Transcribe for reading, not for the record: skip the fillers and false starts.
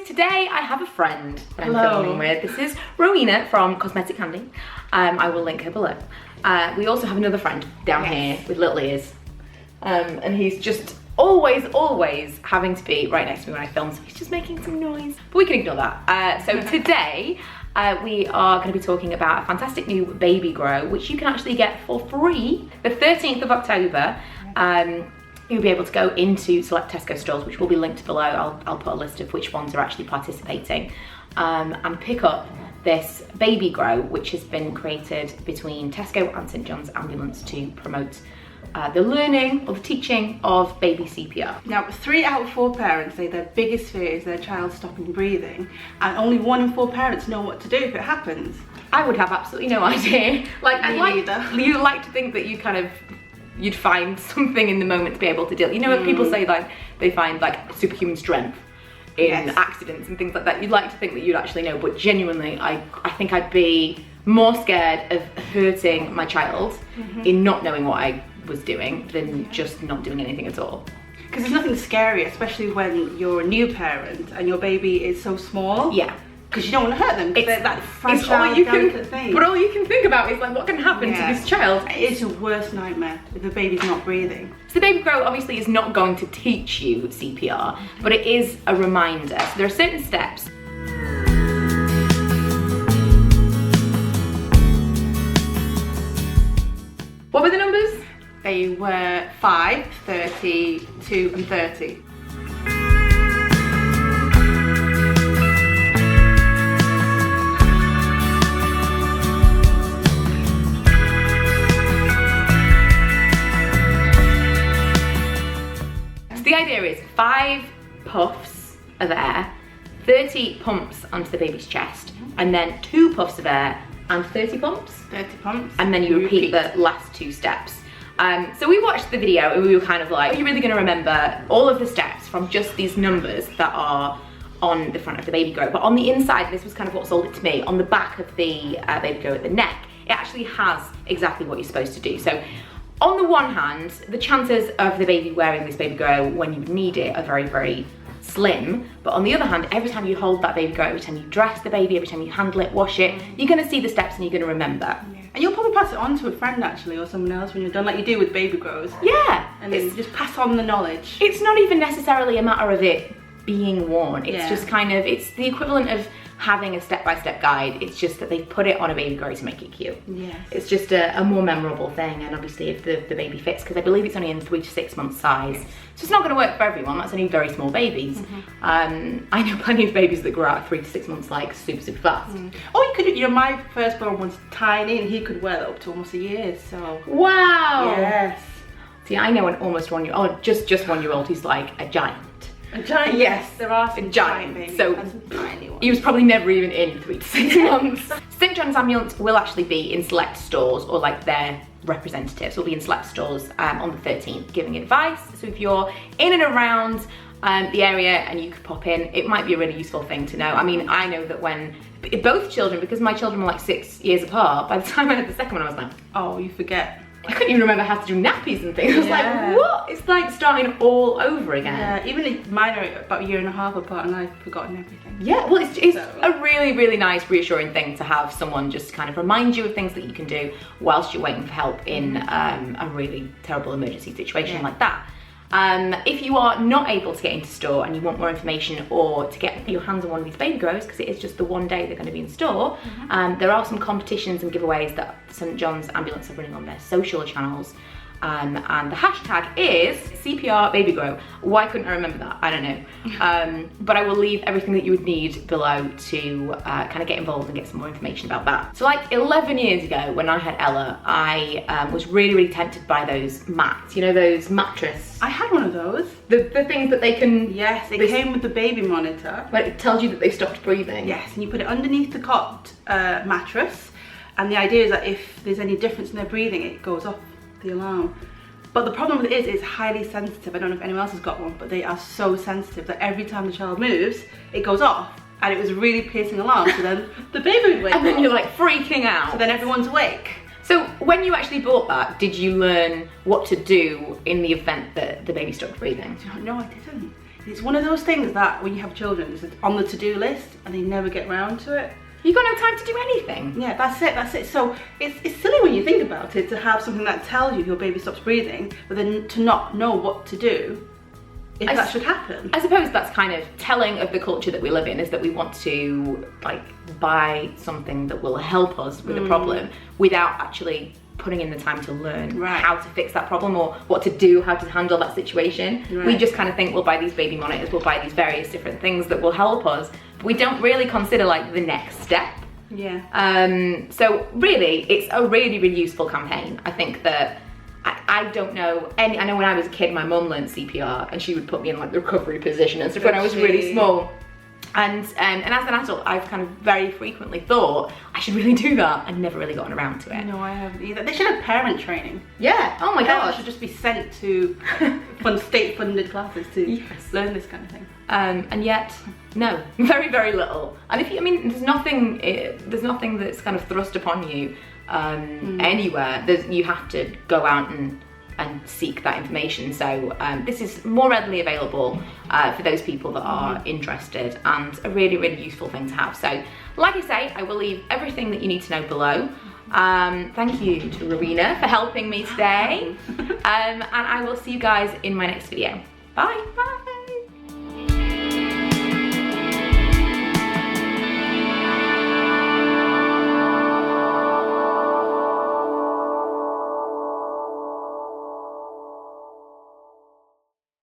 Today I have a friend that I'm Hello. filming with. This is Rowena from Cosmetic Candy. I will link her below. We also have another friend down here with little ears. And he's just always having to be right next to me when I film, so he's just making some noise. But we can ignore that. So today, we are going to be talking about a fantastic new baby grow, which you can actually get for free the 13th of October. You'll be able to go into select Tesco stores, which will be linked below. I'll put a list of which ones are actually participating, and pick up this baby grow, which has been created between Tesco and St John's Ambulance to promote the learning or the teaching of baby CPR. Now, 3 out of 4 parents say their biggest fear is their child stopping breathing, and only 1 in 4 parents know what to do if it happens. I would have absolutely no idea. You like to think that you'd find something in the moment to be able to deal. You know when people say like they find like superhuman strength in accidents and things like that, you'd like to think that you'd actually know, but genuinely I think I'd be more scared of hurting my child in not knowing what I was doing than just not doing anything at all. Because there's nothing scary, especially when you're a new parent and your baby is so small. Yeah. Because you don't want to hurt them. It's that fragile, delicate thing. But all you can think about is like, what can happen to this child? It's your worst nightmare if the baby's not breathing. So the baby grow obviously is not going to teach you CPR, but it is a reminder. So there are certain steps. What were the numbers? They were 5, 30, 2 and 30. The idea is 5 puffs of air, 30 pumps onto the baby's chest, and then 2 puffs of air and 30 pumps. 30 pumps. And then you repeat the last 2 steps. So we watched the video and we were kind of like, are you really going to remember all of the steps from just these numbers that are on the front of the baby grow? But on the inside, this was kind of what sold it to me, on the back of the baby grow at the neck, it actually has exactly what you're supposed to do. So on the one hand, the chances of the baby wearing this baby grow when you need it are very, very slim. But on the other hand, every time you hold that baby grow, every time you dress the baby, every time you handle it, wash it, you're gonna see the steps and you're gonna remember. Yeah. And you'll probably pass it on to a friend actually, or someone else when you're done, like you do with baby grows. Yeah. And then just pass on the knowledge. It's not even necessarily a matter of it being worn. It's just kind of, it's the equivalent of having a step-by-step guide. It's just that they've put it on a baby grow to make it cute. Yes. It's just a more memorable thing, and obviously if the baby fits, because I believe it's only in 3 to 6 months size, so it's not going to work for everyone. That's only very small babies. I know plenty of babies that grow out at 3 to 6 months like super fast. Or you could, my firstborn was tiny and he could wear that up to almost a year, so. Wow. Yes. See, I know an almost 1 year old, just 1 year old who's like a giant. A giant, yes, there are some giant babies. So and some tiny ones. he was probably never even in 3 to 6 months. St John's Ambulance will actually be in select stores, or like their representatives will be in select stores on the 13th giving advice. So if you're in and around the area and you could pop in, it might be a really useful thing to know. I mean, I know that when both children, because my children were like 6 years apart, by the time I had the second one I was like, oh, you forget. I couldn't even remember how to do nappies and things. I was like, what? It's like starting all over again. Yeah, even mine are about 1.5 years apart and I've forgotten everything. Yeah, well, it's a really, really nice, reassuring thing to have someone just kind of remind you of things that you can do whilst you're waiting for help in a really terrible emergency situation like that. If you are not able to get into store and you want more information or to get your hands on one of these baby grows, because it is just the one day they're going to be in store, there are some competitions and giveaways that St John's Ambulance are running on their social channels. And the hashtag is CPR baby grow. Why couldn't I remember that? I don't know. But I will leave everything that you would need below to kind of get involved and get some more information about that. So like 11 years ago when I had Ella, I was really, really tempted by those mats, you know, those mattress. I had one of those. The things that they can... Yes, it came with the baby monitor. But it tells you that they've stopped breathing. Yes, and you put it underneath the cot mattress. And the idea is that if there's any difference in their breathing, it goes off the alarm. But the problem with it is it's highly sensitive. I don't know if anyone else has got one, but they are so sensitive that every time the child moves, it goes off. And it was a really piercing alarm, so then the baby would wake up. And then you're like freaking out. So then everyone's awake. So when you actually bought that, did you learn what to do in the event that the baby stopped breathing? No, I didn't. It's one of those things that when you have children, it's on the to-do list and they never get round to it. You've got no time to do anything. Yeah, that's it. So it's silly when you think about it, to have something that tells you your baby stops breathing, but then to not know what to do if that should happen. I suppose that's kind of telling of the culture that we live in, is that we want to like buy something that will help us with a problem without actually putting in the time to learn how to fix that problem or what to do, how to handle that situation. We just kind of think we'll buy these baby monitors, we'll buy these various different things that will help us, but we don't really consider like the next step. So really, it's a really, really useful campaign. I think that I don't know I know when I was a kid, my mum learned CPR and she would put me in like the recovery position and stuff when I was really small. And as an adult, I've kind of very frequently thought I should really do that and never really gotten around to it. No, I haven't either. They should have parent training. Yeah, oh my Parents god. should just be sent to state-funded classes to learn this kind of thing. And yet, no, very, very little. And if you, I mean, there's nothing that's kind of thrust upon you anywhere. You have to go out and seek that information. So this is more readily available for those people that are interested, and a really, really useful thing to have. So like I say, I will leave everything that you need to know below. Thank you to Rowena for helping me today. And I will see you guys in my next video. Bye. Bye.